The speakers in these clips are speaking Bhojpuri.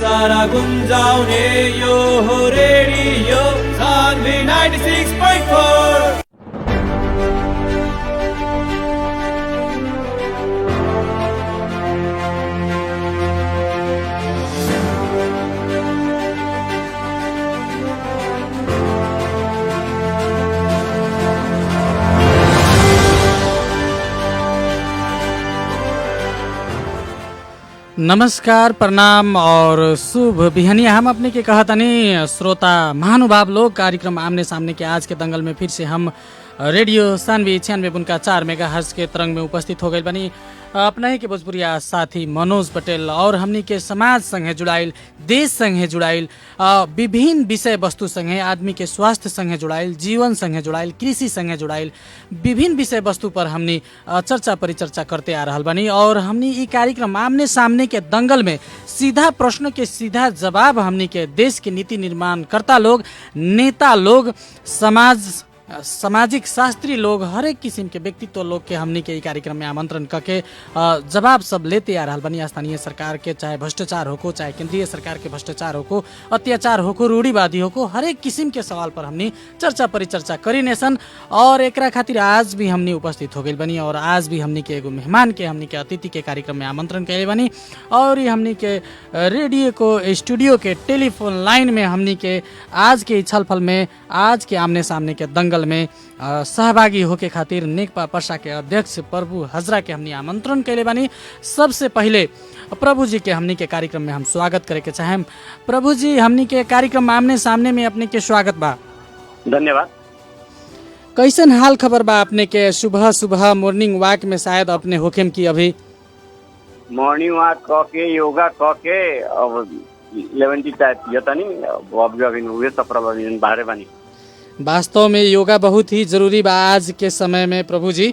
सारा गुंजाउने यो हो रेडियो सान्वी 96.4। नमस्कार, प्रणाम और शुभ बिहनिया। हम अपने के कहतनी श्रोता महानुभाव लोग कार्यक्रम आमने सामने के आज के दंगल में फिर से हम रेडियो सान्वी 96.4 मेगाहर्ट्ज के तरंग में उपस्थित हो गए बनी अपना ही के भोजपुरिया साथी मनोज पटेल और हमनी के समाज संगे जुड़ाइल, देश संगे जुड़ाइल, विभिन्न विषय वस्तु संगे, आदमी के स्वास्थ्य संगे जुड़ाइल, जीवन संगे जुड़ाइल, कृषि संगे जुड़ाइल, विभिन्न विषय वस्तु पर हमनी चर्चा परिचर्चा करते आ रहल बनी। और हमनी ई कार्यक्रम आमने सामने के दंगल में सीधा प्रश्न के सीधा जवाब हमनी के देश के नीति निर्माण करता लोग, नेता लोग, सामाजिक शास्त्री लोग, हर एक किस्म के व्यक्तित्व लोग के हमनी के ई कार्यक्रम में आमंत्रण करके जवाब सब लेते आ रहल बनी। स्थानीय सरकार के चाहे भ्रष्टाचार होको, चाहे केंद्रीय सरकार के भ्रष्टाचार होको, अत्याचार होको, रूढ़िवादी होको, हर एक किस्म के सवाल पर हमनी चर्चा परिचर्चा करी नेसन। और एकरा खातिर आज भी हमनी उपस्थित हो गई बनी और आज भी हमनी के एगो मेहमान के हमनी के अतिथि के कार्यक्रम में आमंत्रण कैले बनी। और ये हमनी के रेडियो को स्टूडियो के टेलीफोन लाइन में हमनी के आज के छलफल में, आज के आमने सामने के दंगल में सहभागी होके खातिर नेकपा पर्सा के अध्यक्ष प्रभु हजरा के हमनी आमंत्रण कैले बानी। सबसे पहले प्रभु जी के हमनी के कार्यक्रम में हम स्वागत करे के चाहेम। प्रभु जी, हमनी के कार्यक्रम आमने सामने में अपने के स्वागत बा। धन्यवाद। कैसन हाल खबर बा अपने के? सुबह सुबह मॉर्निंग वॉक में शायद अपने होखेम की अभी मॉर्निंग वॉक करके योगा करके अब 11 टाइप यतनी अभी हुए सब प्रभावी बाहर बानी। वास्तव में योगा बहुत ही जरूरी बा आज के समय में प्रभु जी।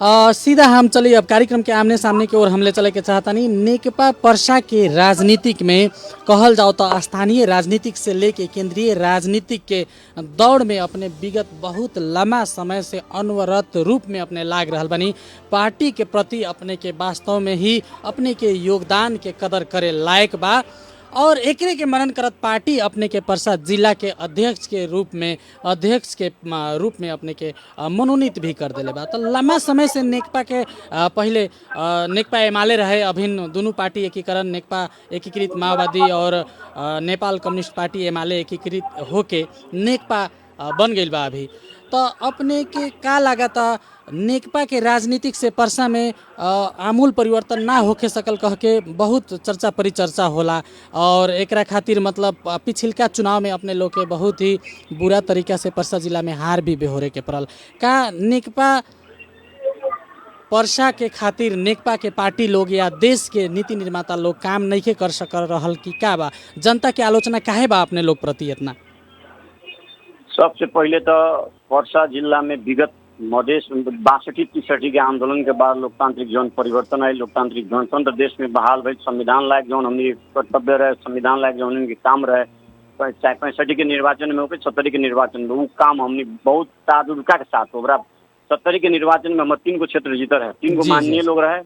सीधा हम चलिए अब कार्यक्रम के आमने सामने की ओर हमले चले के चाहता नहीं। नेकपा पर्सा के राजनीतिक में कहल जाओ तो स्थानीय राजनीतिक से लेके केंद्रीय राजनीतिक के दौड़ में अपने विगत बहुत लंबा समय से अनवरत रूप में अपने लाग रहल बनी। पार्टी के प्रति अपने के वास्तव में ही अपने के योगदान के कदर करे लायक बा और एकरे के मनन करत पार्टी अपने के पर्सा जिला के अध्यक्ष के रूप में अपने के मनोनीत भी कर देले बा। तो लंबा समय से नेकपा के पहले नेकपा एमाले रहे, अभिन्न दोनों पार्टी एकीकरण, नेकपा एकीकृत माओवादी और नेपाल कम्युनिस्ट पार्टी एमाले एकीकृत होके नेकपा बन गई बा अभी। तो अपने के का लागता नेकपा के राजनीतिक से पर्सा में आमूल परिवर्तन ना होके सकल कह के बहुत चर्चा परिचर्चा होला और एकरा खातिर मतलब पिछिलका चुनाव में अपने लोग के बहुत ही बुरा तरीका से पर्सा जिला में हार भी बेहोरे के पड़ल। का नेकपा पर्सा के खातिर नेकपा के पार्टी लोग या देश के नीति निर्माता लोग काम नहीं कर सकल रहल कि का बा? जनता के आलोचना काहे बा अपने लोग प्रति इतना? सबसे पहले तो पर्सा जिला में विगत मधेश 62-63 के आंदोलन के बाद लोकतांत्रिक जौन परिवर्तन है, लोकतांत्रिक गणतंत्र देश में बहाल भइल, संविधान लायक जौन हमनी कर्तव्य रहे, संविधान लायक जौन उनके काम रहे, चाहे 65 के निर्वाचन में हो के 70 के निर्वाचन में, वो काम हमनी बहुत ताजुर्बा के साथ ओकरा 70 के निर्वाचन में हम 3 गो क्षेत्र जीतर है, 3 गो माननीय लोग रहे,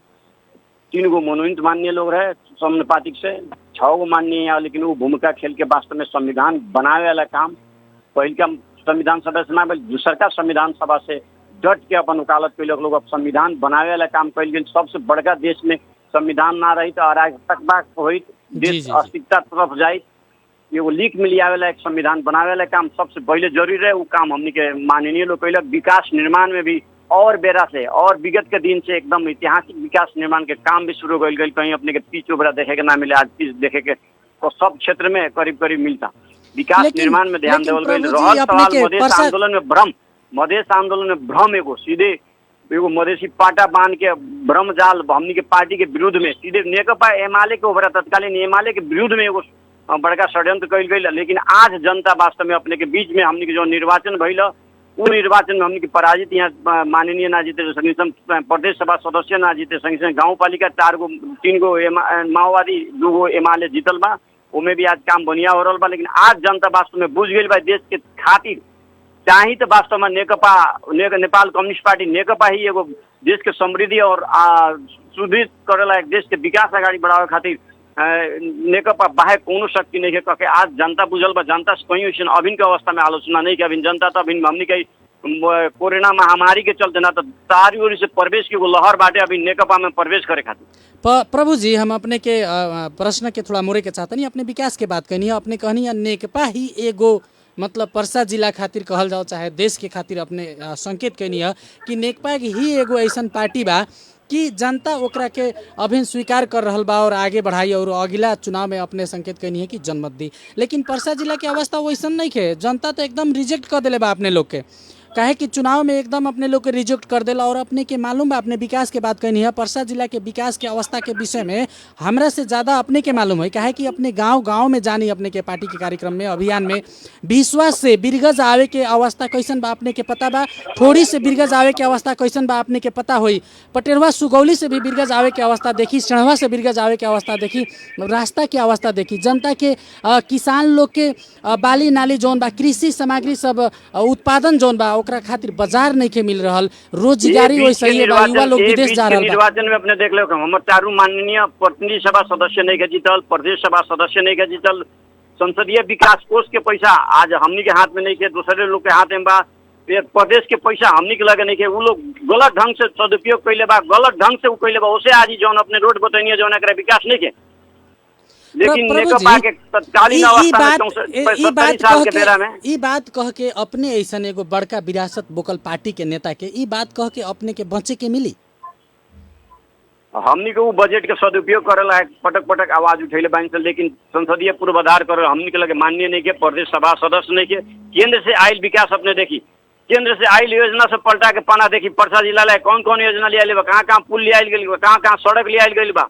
3 गो मनोनीत माननीय लोग रहे समानुपातिक से, 6 गो माननीय, लेकिन वो भूमिका खेल के वास्तव में संविधान बनावे वाला काम पहल का संविधान सभा से ना दूसर का संविधान सभा से डट के अपन वकालत कैलक लोग। अब संविधान बनावे वाला काम कैल गेल। सबसे बड़का देश में संविधान ना रही तो अराजकता होइत, देश अस्तित्वता तरफ जाइत, एगो लीक मिली आवेला एक संविधान बनावे वाला काम सबसे पहले जरूरी रहे। वो काम हमनी के माननीय लोग कैलक। विकास निर्माण में भी और बेरा से और विगत के दिन से एकदम ऐतिहासिक विकास निर्माण के काम भी शुरू कैल गई। कहीं अपने के पिच ओबरा देखे के ना मिले, आज पिच देखे के तो सब क्षेत्र में करीब करीब मिलता। विकास निर्माण में ध्यान देवल गई। रहल सवाल मधेश आंदोलन में भ्रम, मधेश आंदोलन में भ्रम एगो सीधे एगो मधेसी पाटा बांध के भ्रम जाल हमनी के पार्टी के विरुद्ध में सीधे नेकपा एमाले के ओबरा तत्कालीन एमाले के विरुद्ध में एगो बड़का षड्यंत्र कैल गई। लेकिन आज जनता वास्तव में अपने के बीच में हमनी के जो निर्वाचन भइल वो निर्वाचन में हमनी के पराजित यहाँ माननीय ना जीते, संग प्रदेश सभा सदस्य ना जीते, संग गाँव पालिका 4 गो 3 गो माओवादी 2 गो एमाले जीतल बा। उमें भी आज काम बढ़िया हो रहा बा। लेकिन आज जनता वास्तव में बुझ गई बा देश के खातिर चाही तो वास्तव में नेपाल कम्युनिस्ट पार्टी नेकपा ही एगो देश के समृद्धि और सुदृढ़ करेला, एक देश के विकास अगाडि बढ़ावे खातिर नेकपा बाहेक कोनो शक्ति नहीं है कह आज जनता बुझल बा। जनता से कहीं वैसे अभिन के अवस्था में आलोचना नहीं कि अभिन जनता तो अभिन हमनी के कोरोना महामारी के चलते ना तो तारी ओरी से प्रवेश की वो लहर बाटे अभी नेकपा में प्रवेश करे खातिर। प्रभु जी हम अपने के प्रश्न के थोड़ा मोड़े के चाहते नहीं, अपने विकास के बात कहनी है, अपने कहनी है नेकपा ही एगो मतलब पर्सा जिला खातिर कहल जाओ चाहे देश के खातिर अपने संकेत कहनी है कि नेकपा ही एगो ऐसा पार्टी बा कि जनता ओकरा के अभिन स्वीकार कर रहल बा और आगे बढ़ाई और अगला चुनाव में अपने संकेत कहनी है कि जनमत दी। लेकिन पर्सा जिला के अवस्था वैसन नहीं है, जनता तो एकदम रिजेक्ट कर दिले बा अपने लोग के, काहे कि चुनाव में एकदम अपने लोग के रिजेक्ट कर देला। और अपने के मालूम बा अपने विकास के बात कहनी है, पर्सा जिला के विकास के अवस्था के विषय में हमरा से ज़्यादा अपने के मालूम है, काहे कि अपने गांव में जानी अपने के पार्टी के कार्यक्रम में अभियान में विश्वास से बिरगज आवे के अवस्था कैसन बा अपने के पता बा, थोड़ी से बिरगज आवे के अवस्था कैसन बा अपने के पता होई, पटेरवा सुगौली से भी बिरगज आवे के अवस्था देखी, सणवा से बिरगज आवे के अवस्था देखी, रास्ता की अवस्था देखी, जनता के किसान लोग के बाली नाली जौन बा, कृषि सामग्री सब उत्पादन जौन बा ओकरा खातिर बाजार नहीं के मिल रहल, रोजगारी वैसे ही बा, युवा लोग विदेश जा रहल बा। निर्वाचन में अपने देख लो हमर चारू माननीय प्रतिनिधि सभा सदस्य नहीं के जीतल, प्रदेश सभा सदस्य नहीं के जीतल, संसदीय विकास कोष के पैसा आज हमनी के हाथ में नहीं के, दूसरे लोग के हाथ में बा, प्रदेश के पैसा हमनी के लगे नहीं के, वो लोग गलत ढंग से सदुपयोग कैले बा, गलत ढंग से वो कैले बा, उसे आज जौन अपने रोड बताइए जौन एकरा विकास नहीं के। लेकिन नेकपा के तत्कालीन अवस्था में 75 साल के बेरा में ई बात कह के अपने ऐसा एगो बड़का विरासत बोकल पार्टी के नेता के ई बात कह के अपने के बचे के मिली। हमनी को बजट के सदुपयोग करेला पटक पटक आवाज उठेले बाइन से, लेकिन संसदीय पूर्वाधार करे हमनी के लगे माननीय नहीं के, प्रदेश सभा सदस्य नहीं के, केंद्र से आयल विकास अपने देखी, केंद्र से आयल योजना से पलटा के पाना देखी, पर्सा जिला ला कौन कौन योजना लिया बा, कहाँ कहाँ पुल लिया गई बा, कहाँ कहाँ सड़क लिया गई बा,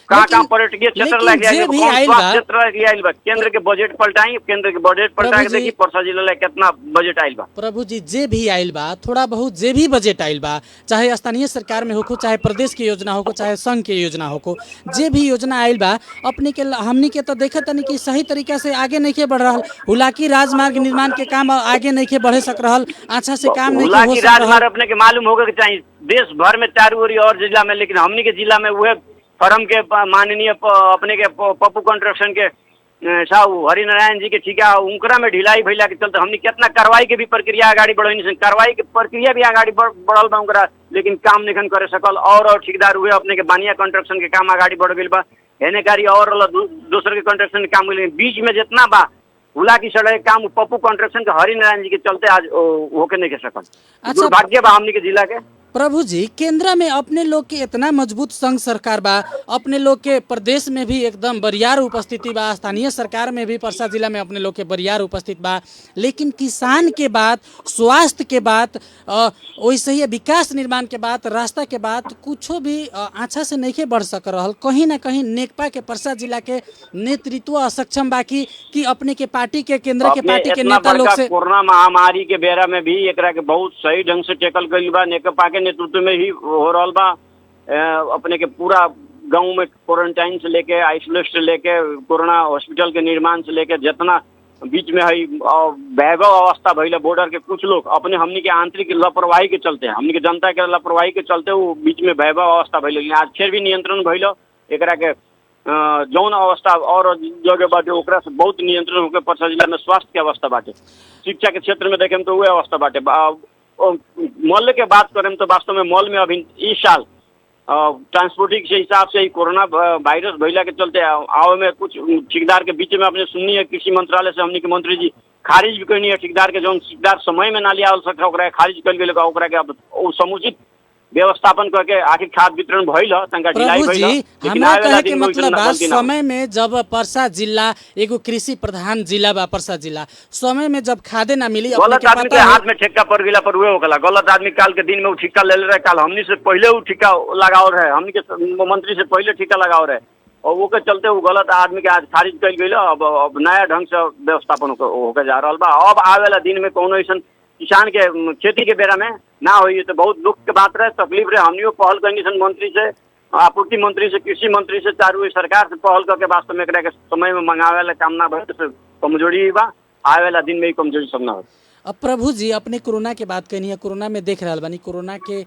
कहाँ कहाँ पर्यटकीय क्षेत्र लगे क्षेत्र आयल बा, केंद्र के बजट पलटाई, केंद्र के बजट पलटा के देखी पर्सा जिला ला कितना बजट आयल बा। प्रभु जी जे भी आयल बा, थोड़ा बहुत जे भी बजट आयल बा, चाहे स्थानीय सरकार में होको, चाहे प्रदेश की योजना होको, चाहे संघ के योजना होको, जे भी योजना आयल बा अपने के हमनी के तो देखे तनी कि सही तरीका से आगे नहीं के बढ़ रहा, हुलाकी राजमार्ग निर्माण के काम आगे नहीं के बढ़े सक रहा, अच्छा से काम नहीं हो सक रहा। अपने के मालूम होगा कि चाहिए देश भर में चारू ओरी और जिला में, लेकिन हमनी के जिला में वह फर्म के माननीय अपने के पप्पू कंस्ट्रक्शन के साहू हरिनारायण जी के ठिका उनकरा में ढिलाई भैला के चलते हमनी कितना कार्रवाई के भी प्रक्रिया आगे बढ़ी, कार्रवाई के प्रक्रिया भी आगे बढ़ल बा उनकरा, लेकिन काम निखन करे सकल। और ठेकेदार हुए अपने के बानिया कंस्ट्रक्शन के काम आगे बढ़ गई बा, हेने कारी और दूसरे के कंस्ट्रक्शन के काम बीच में जितना बा हुला की सड़क काम पप्पू कंस्ट्रक्शन के हरिनारायण जी के चलते आज होके नहीं के सकल। दुर्भाग्य बा हमनी के जिला के। प्रभु जी केंद्र में अपने लोग के इतना मजबूत संघ सरकार बा, अपने लोग के प्रदेश में भी एकदम बरियार उपस्थिति बा, स्थानीय सरकार में भी पर्सा जिला में अपने लोग के बरियार उपस्थित बा, लेकिन किसान के बात, स्वास्थ्य के बात, वैसे ही विकास निर्माण के बात, रास्ता के बात कुछो भी अच्छा से नहीं बढ़ सक रहा। कहीं ना कहीं नेकपा के पर्सा जिला के नेतृत्व असक्षम बाकी कि अपने के पार्टी के केंद्र के पार्टी के नेता लोग से कोरोना महामारी के बेरा में भी एकरा के बहुत सही ढंग से टेकल गई बा, नेकपा के नेतृत्व में ही हो रहा बा। अपने के पूरा गांव में क्वारंटाइन से लेके आइसोलेट से लेके कोरोना हॉस्पिटल के निर्माण से लेके जितना बीच में है वैभव अवस्था भइल, बॉर्डर के कुछ लोग अपने हमनी के आंतरिक लापरवाही के चलते, हमनी के जनता के लापरवाही के चलते वो बीच में वैभव अवस्था भइल, लेकिन आज फिर भी नियंत्रण भइल। एकरा के जौन अवस्था और जगह बाटे ओकरा से बहुत नियंत्रण होकर पर्सा जिला में स्वास्थ्य के अवस्था बाटे, शिक्षा के क्षेत्र में देखें तो वह अवस्था बाटे। मॉल के बात करें तो वास्तव में मॉल में अभी इस साल ट्रांसपोर्टिंग के हिसाब से ही कोरोना वायरस भैला के चलते आवे में कुछ ठेकेदार के बीच में अपने सुननी है, कृषि मंत्रालय से हमनी के मंत्री जी खारिज भी करनी है, ठेकेदार के जो ठेकेदार समय में ना लिया सका खारिज कर गए, ओकरा के अब समुचित व्यवस्थापन करके आखिर खाद वितरण भइल तंका ढिलाई भइल। हमरा कहे के मतलब बा समय में जब पर्सा जिला एगो कृषि प्रधान जिला बा, पर्सा जिला समय में जब खादे ना मिली, गलत आदमी के हाथ में ठेका पड़ गया पर हुए होकला, गलत आदमी काल के दिन में वो ठेका ले रहे, काल हमनी से पहले वो ठेका लगाओ रहे, हमनी के मंत्री से पहले ठेका लगाओ रहे और वो के चलते वो गलत आदमी के आज खारिज कर गई। अब नया ढंग से व्यवस्थापन होके जा रहा बा। अब आवेला दिन में कोनो ऐसा किसान के खेती के बेरा में ना हुई तो बहुत दुख के बात रहे, तकलीफ रहे। हमनियो पहल करनी मंत्री से, आपूर्ति मंत्री से, कृषि मंत्री से, चारू सरकार से पहल करके वास्तव में एकरा के समय में मंगावे काम ना भइल से कमजोरी बा, आवे वाला दिन में ही कमजोरी सब ना हो। अब प्रभु जी अपने कोरोना के बात कहनी है, कोरोना में देख रहा बानी कोरोना के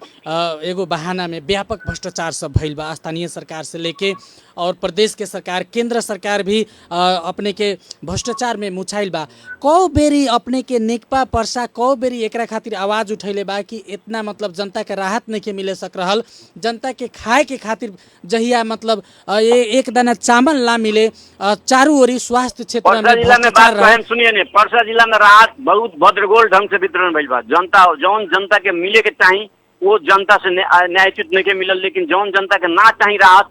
एगो बहाना में व्यापक भ्रष्टाचार सब भइल बा, स्थानीय सरकार से लेके और प्रदेश के सरकार, केंद्र सरकार भी अपने के भ्रष्टाचार में मुछाइल बा। कौ बेरी अपने के नेकपा पर्सा कौ बेरी एकरा खातिर आवाज उठैले बा कि इतना मतलब जनता के राहत नहीं के मिले सक रहल, जनता के खाए के खातिर जहिया मतलब ये एक दाना चावल ना मिले, चारू ओरी स्वास्थ्य क्षेत्र में भ्रष्टाचार रहे। सुनिए ने, पर्सा जिला में राहत बहुत भद्रगोल ढंग से वितरण भइल बा। जनता जौन जनता के मिले के चाही वो जनता से न्यायोचित नहीं के मिलल, लेकिन जौन जनता के ना चाही राहत,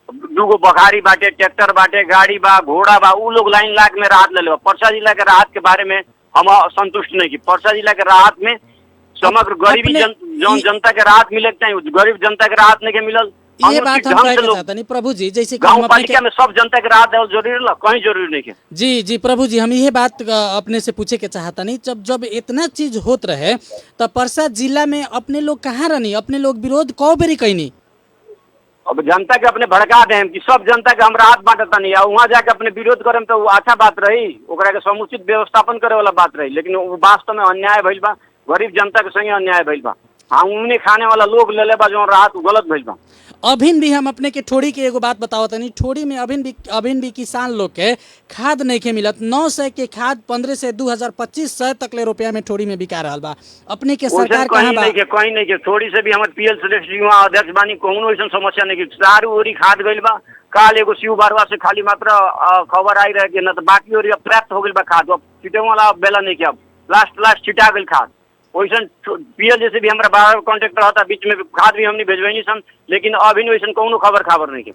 दूगो बखारी बाटे, ट्रैक्टर बाटे, गाड़ी बा, घोड़ा बा, उ लोग लाइन लाख में राहत ले ले। पर्सा जिला के राहत के बारे में हम संतुष्ट नहीं की। पर्सा जिला के राहत में समग्र गरीबी जौन जनता के राहत मिले के चाहिए, गरीब जनता के राहत नहीं के मिलल। ये बात हम कहना चाहते नहीं प्रभु जी, जैसे कि गाँव पालिका में सब जनता के राहत देवल जरूरी, कहीं जरूरी नहीं है। जी जी प्रभु जी, हम ये बात अपने से पूछे के चाहता नहीं, जब जब इतना चीज होत रहे तब पर्सा जिला में अपने लोग कहाँ रहनी, अपने लोग विरोध कौ बेरी कहनी? अब जनता के अपने भड़का दें कि सब जनता के हम राहत बांटता नहीं, वहाँ जाके अपने विरोध करें तो वो अच्छा बात रही, ओकरा के समुचित व्यवस्थापन करे वाला बात रही, लेकिन वो वास्तव में अन्याय भइल बा, गरीब जनता के संगे अन्याय भइल बा। हाँ, उन्हें खाने वाला लोग ले ले बा जो राहत गलत भइल बा। अभिन भी हम अपने के ठोड़ी के एगो बात बताओ तनी, ठोड़ी में अभिन भी किसान लोग के खाद नहीं के मिलत। 900 के खाद 15 से 2025 तक ले रुपया में ठोड़ी में बिका रहा बा। अपने के सरकार कहाँ बा? कहीं नहीं के, ठोड़ी से भी हमारे पीएल सदस्य अध्यक्ष बानी, कोनो ऐसा समस्या नहीं की, चारू ओरी खाद गइल बा। काल एगो शिव बारवा से खाली मात्र खबर आई रहे कि न तो बाकी ओरी प्राप्त हो गइल बा खाद, अब छिटे वाला बेला नहीं के, अब लास्ट छिटा गइल खाद। वैसा पीएल जैसे भी हमारा बाहर कॉन्ट्रैक्टर होता, बीच में खाद भी हमने भेजवाई सन, लेकिन अभी वैसा कोनो खबर नहीं के।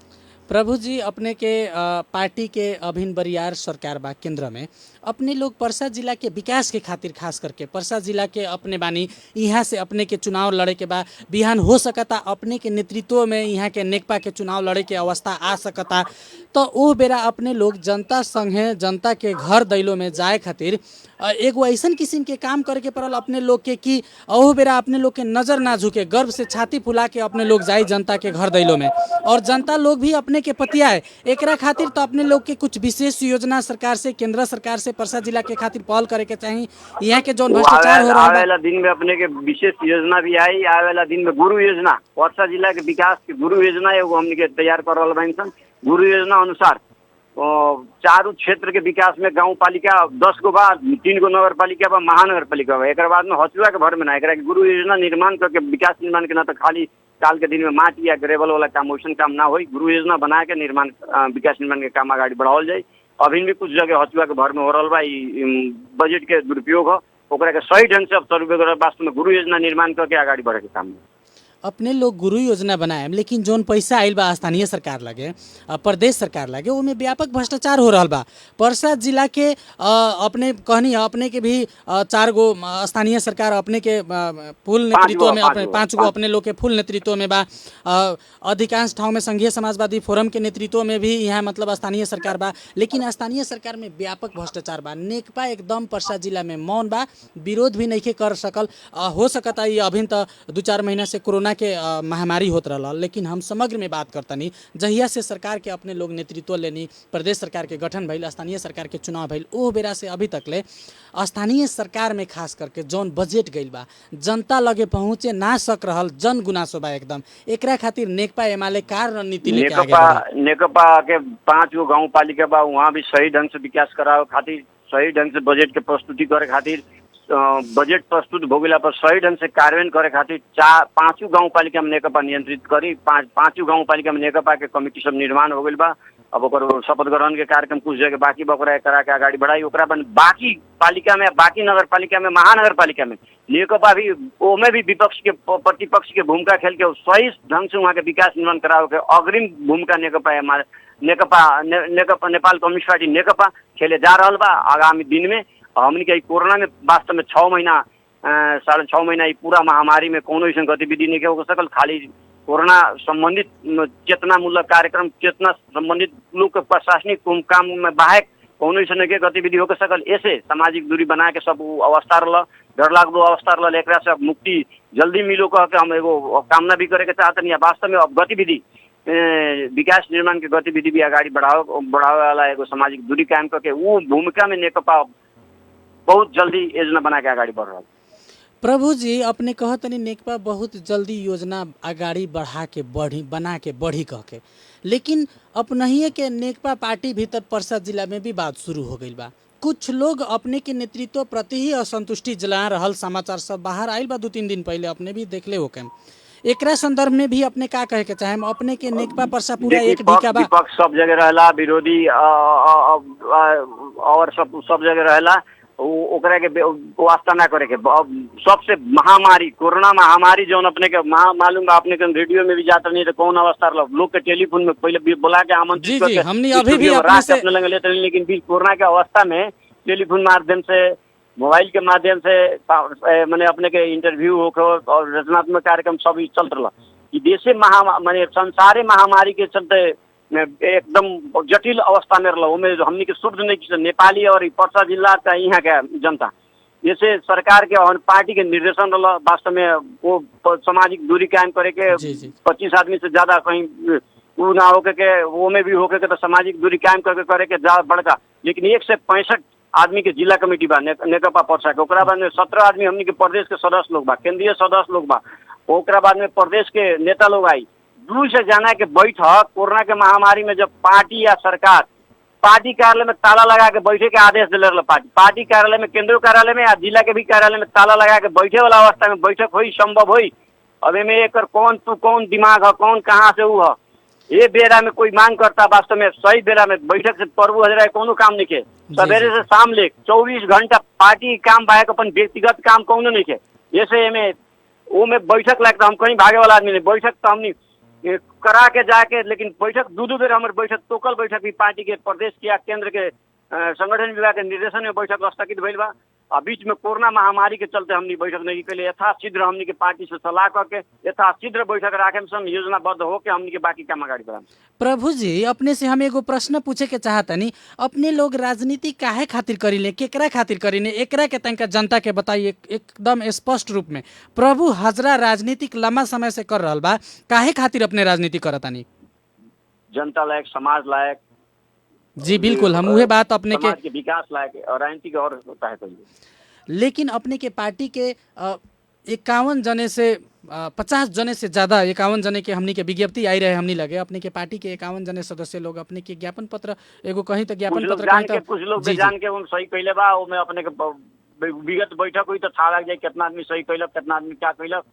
प्रभु जी अपने के पार्टी के अभिन बरियार सरकार बा केंद्र में, अपने लोग पर्सा जिला के विकास के खातिर खास करके पर्सा जिला के अपने बानी, यहाँ से अपने के चुनाव लड़े के बाद बिहान हो सकता अपने के नेतृत्व में यहाँ के नेकपा के चुनाव लड़े के अवस्था आ सकता, तो वो बेरा अपने लोग जनता संगे जनता के घर दैलो में जाए खातिर एगो ऐसा किस्म के काम करे के पड़ल अपने लोग के कि ओह बेरा अपने लोग के नजर ना झुके, गर्व से छाती फुला के अपने लोग जाए जनता के घर दैलो में, और जनता लोग भी अपने के पतियाए एकरा खातिर तो अपने लोग के कुछ विशेष योजना सरकार से, केंद्र सरकार से पर्सा जिला के खातिर पहल करे के चाहिए। यहाँ के जो भ्रष्टाचार हो रहा है, आवे वाला दिन में अपने के विशेष योजना भी आई, आवे वाला दिन में गुरु योजना, पर्सा जिला के विकास के गुरु योजना एगो हमने के तैयार कर रहा बानी। गुरु योजना अनुसार चारू क्षेत्र के विकास में गाँव पालिका 10 गो बा, 3 गो नगर पालिका बा, महानगर पालिका बा, एक बाद में हसुआ के भर में ना, एक गुरु योजना निर्माण करके विकास निर्माण के ना तो खाली काल के दिन में माटी या ग्रेवल वाला काम वैसा काम ना हो, गुरु योजना बना के निर्माण विकास निर्माण के काम आगे बढ़ाओल जाए। अभी भी कुछ जगह हसुआ के भर में हो रहा बा, बजट के दुरुपयोग हो, ओकरा के सही ढंग से अब सर्वे वास्तव में गुरु योजना निर्माण करके आगे बढ़े के काम में अपने लोग गुरु योजना बनाए, लेकिन जोन पैसा आयल बा स्थानीय सरकार लगे, प्रदेश सरकार लगे, उनमें व्यापक भ्रष्टाचार हो रहा बा। पर्सा जिला के अपने कहनी अपने के भी 4 गो स्थानीय सरकार अपने के फुल नेतृत्व में, अपने 5 गो अपने लोग के फुल नेतृत्व में बा। अधिकांश ठाव में संघीय समाजवादी फोरम के नेतृत्व में भी यहाँ मतलब स्थानीय सरकार बा, लेकिन स्थानीय सरकार में व्यापक भ्रष्टाचार बा। नेकपा एकदम पर्सा जिला में मौन बा, विरोध भी नहीं कर सकल। हो सकता ये अभी तो 2-4 महीना से कोरोना के महामारी होत रहा, लेकिन हम समग्र में बात करता नहीं, जहिया से सरकार के अपने लोग नेतृत्व लेनी, प्रदेश सरकार के गठन भइल, स्थानीय सरकार के चुनाव भइल, ओ बेरा से अभी तक ले स्थानीय सरकार में खास करके जौन बजट गइल बा जनता लगे पहुँचे ना सक रहल, जन गुनासो बा एकदम। एकरा खातिर नेकपा एमाले का रणनीति लेके आगे बढ़ी? नेकपा के 5 गो गाँव पालिका बा, वहाँ भी सही ढंग से विकास करावे खातिर, सही ढंग से बजट के प्रस्तुति करे खातिर, बजट प्रस्तुत भोगला पर सही ढंग से कार्यान्वयन करे खातिर 5 गाँव पालिका में नेकपा नियंत्रित करी, 5 गाँव पालिका में नेकपा के कमिटी सब निर्माण हो गई बा। अब ओकर शपथ ग्रहण के कार्यक्रम कुछ जगह बाकी बा, ओकरा करा के आगे बढ़ाई। ओकरा बाद बाकी पालिका में, बाकी नगर पालिका में, महानगर पालिका में नेकपा भी ओमे भी विपक्ष के प्रतिपक्ष के भूमिका खेल के सही ढंग से वहाँ के विकास निर्माण करावे के अग्रिम भूमिका नेकपा नेपाल कम्युनिस्ट पार्टी नेकपा खेले जा रहा बा। आगामी दिन में हमने के कोरोना में वास्तव में 6 महीना 6.5 महीना पूरा महामारी में कोनो ऐसा गतिविधि नहीं हो सकल, खाली कोरोना संबंधित चेतनामूलक कार्यक्रम, चेतना संबंधित लोग के प्रशासनिक काम में बाहर कोनो ऐसा नहीं गतिविधि हो सकल। ऐसे सामाजिक दूरी बना के सब अवस्था रहा, डर लागलो अवस्था रहा, एकरा से मुक्ति जल्दी मिलो कह के हम एगो कामना भी करे के चाहते नहीं। वास्तव में अब गतिविधि विकास निर्माण के गतिविधि भी आगे बढ़ावे वाला एगो सामाजिक दूरी कायम करके वो भूमिका में नेकपा बहुत जल्दी योजना बना के अगाडि बढ़ रहा। प्रभु जी अपने कहतनी नेकपा बहुत जल्दी योजना अगाडि बना के बढ़ी कह के, लेकिन अपनहिए के नेकपा पार्टी भीतर पर्सा जिला में भी बात शुरू हो गई बा। कुछ लोग अपने के नेतृत्व प्रति ही असंतुष्टि जला रहल समाचार सब बाहर आयल बा 2-3 दिन पहले, अपने भी देखले होके। एकरा संदर्भ में भी अपने का कहे के चाहे? अपने के नेकपा पर्सा पूरा एक ढीका बा, विपक्ष सब जगह रहेला, विरोधी और सब जगह रहेला, ओकरा के वास्ता ना करे के। सबसे महामारी कोरोना महामारी जो अपने के मालूम बा, अपने के रेडियो में भी जाता नहीं तो कौन अवस्था लोग के टेलीफोन में पहले बुला के आमंत्रित करके हमने अभी भी अपने से अपने लगे लेते नहीं, लेकिन बीच कोरोना के अवस्था में टेलीफोन माध्यम से, मोबाइल के माध्यम से मैंने अपने के इंटरव्यू हो और रचनात्मक कार्यक्रम सब चलत रहा। देशे माने संसारे महामारी के चलते एकदम जटिल अवस्था में रहा। उनमें हमने के शुद्ध नहीं नेपाली और पर्सा जिला का यहाँ का जनता, जैसे सरकार के और पार्टी के निर्देशन रहा वास्तव में वो सामाजिक दूरी कायम करे के 25 आदमी से ज्यादा कहीं वो ना होके के वो में भी होके के तो सामाजिक दूरी कायम करके करे के ज्यादा बड़का। लेकिन 165 आदमी के जिला कमेटी बा नेकपा पर्सा के, ओकरा बाद में 17 आदमी हमनी के प्रदेश के सदस्य लोग बा, केंद्रीय सदस्य लोग बा, ओकरा बाद में प्रदेश के नेता लोग आई। 200 जना के बैठक कोरोना के महामारी में जब पार्टी या सरकार पार्टी कार्यालय में ताला लगा के बैठे के आदेश दिले रहा, पार्टी कार्यालय में, केंद्रीय कार्यालय में या जिला के भी कार्यालय में ताला लगा के बैठे वाला अवस्था में बैठक हुई संभव हुई। अब में एक कौन दिमाग है, कौन कहाँ से वो है, ये बेरा में कोई मांग करता वास्तव में सही बेरा में बैठक से प्रभु हजरा कोनो काम नहीं के, सवेरे से शाम ले 24 घंटा पार्टी काम बाहर अपन व्यक्तिगत काम कौन नहीं के। जैसे वो में बैठक लगता हम कहीं भागे वाला आदमी नहीं, बैठक तो हमने करा के जाके, लेकिन बैठक दो बेर हमारे बैठक टोकल बैठक भी पार्टी के प्रदेश के या केंद्र के संगठन विभाग के निर्देशन में बैठक स्थगित भइल बा। बीच में कोरोना महामारी के चलते हमने बैठक नहीं कैले, यथाशीघ्र हमने के पार्टी से सलाह करके यथाशीघ्र बैठक राखे सन योजनाबद्ध होके हमने के बाकी काम आगे बढ़ाएं। प्रभु जी अपने से हम एगो प्रश्न पूछे के चाहतनी, अपने लोग राजनीति काहे खातिर करीले, केकरा खातिर करीले, एकरा के तनका जनता के बताइए एकदम स्पष्ट रूप में। प्रभु हजरा राजनीतिक लंबा समय से कर रहल बा, काहे खातिर अपने राजनीति करतानी? जनता लायक, समाज लायक। जी बिल्कुल, हम उहे बात अपने के विकास लायक और राजनीति और होता है। लेकिन अपने के पार्टी के 51 जने से 50 जने से ज्यादा 51 जने के हमनी के विज्ञप्ति आई रहे हमनी लगे। अपने के पार्टी के 51 जने सदस्य लोग अपने के ज्ञापन पत्र एगो कहीं तो ज्ञापन पत्र कहीं तो कुछ लोग जान के हम सही कैले बा, ओमे अपने के विगत बैठक हुई तो था लग जाए कितना आदमी सही कैलक, कितना आदमी क्या कैलक,